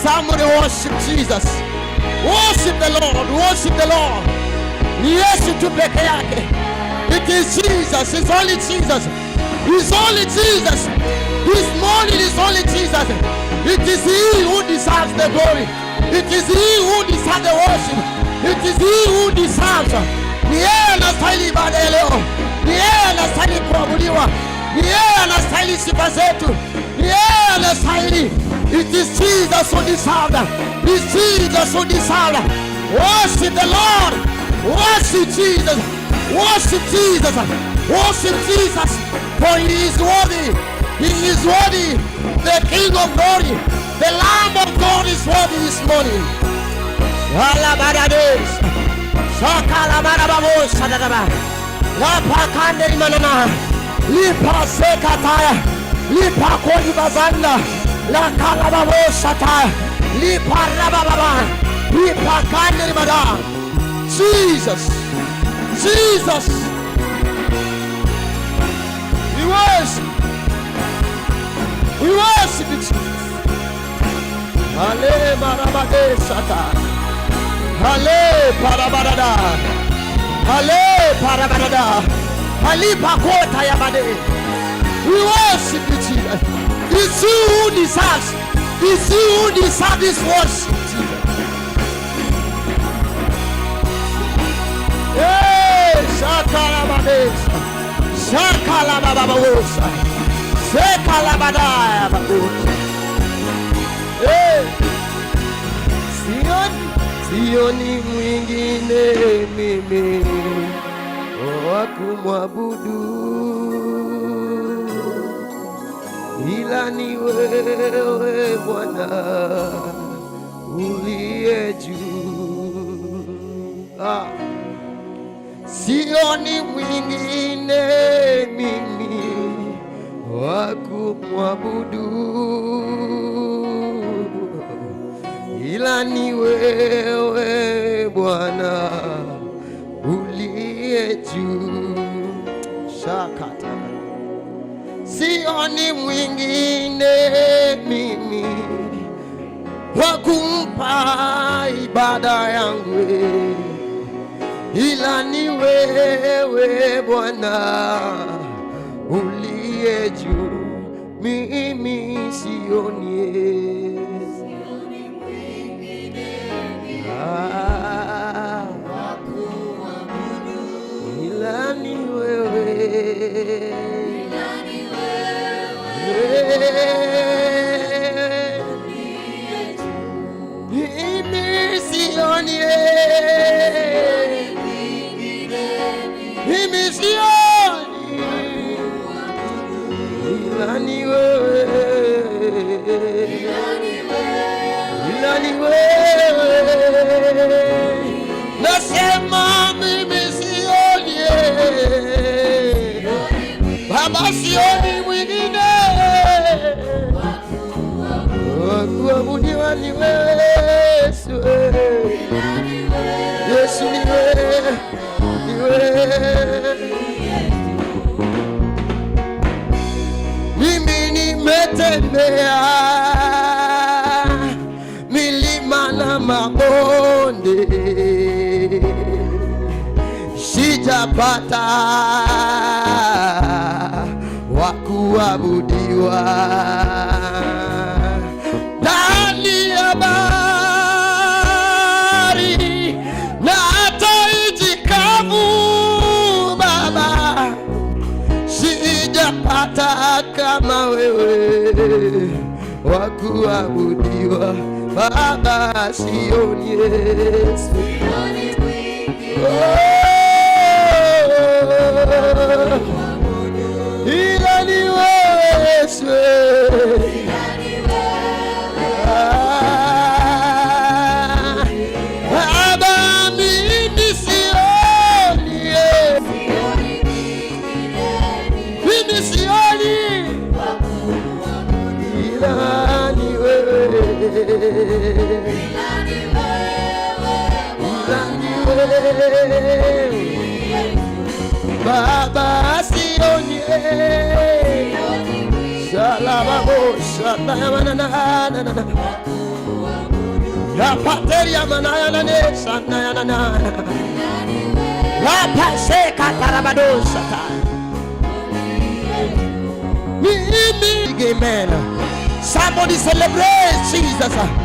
Somebody worship Jesus. Worship the Lord. Worship the Lord. Yesu tu peke yake. It is Jesus. It's only Jesus. It's only Jesus. This morning is only Jesus. It is He who deserves the glory. It is He who deserves the worship. It is He who deserves. Ni yeye anastahili ibada ya leo. Ni yeye anastahili kuabudiwa. Ni yeye anastahili sifa zetu. Ni yeye anastahili. It is Jesus who deserves. It is Jesus who deserves. Worship the Lord. Worship Jesus. Worship Jesus. Worship Jesus. For He is worthy. He is worthy. The King of glory. The Lamb of God is worthy this morning. Lipa sekataya, lipa kodi bazanda, la kalababo sataya, lipa rabababa, lipa kanderi mada. Jesus, Jesus, we worship you, Jesus. Ale marabade sataya, ale parabarada, ale parabarada. We worship you, Jesus. It's you who deserves. It's you who deserves this worship, Jesus. Hey, Shakalabades, Shakalabababosa, Sekalabadaya. Hey, Sioni mwingine mimi wa kumwabudu ila ni wewe Bwana uliye juu. Sioni mwingine mimi wa kumwabudu ila ni wewe Bwana uliye juu. Shakata. Sioni mwingine mimi wa kumpa ibada yangu ila ni wewe Bwana uliye juu. Mimi sioni nasema mimi sioni Baba, sioni mwingine wakuabudiwa ni wewe Yesu. Yesu ni wewe, ni wewe. Mimi nimetembea milima na mabonde, sijapata wakuabudiwa. Ndani ya bahari na hata nchi kavu, Baba, sijapata kama wewe wakuabudiwa. Baba, sioni Yesu, ila ni wewe Yesu. Baba, mimi sioni, mimi sioni, ila ni wewe, Baba, sioni, Alababosha na la pateria manaya na nesa na la paseka tarabadosha ta. Amen. Somebody celebrate Jesus.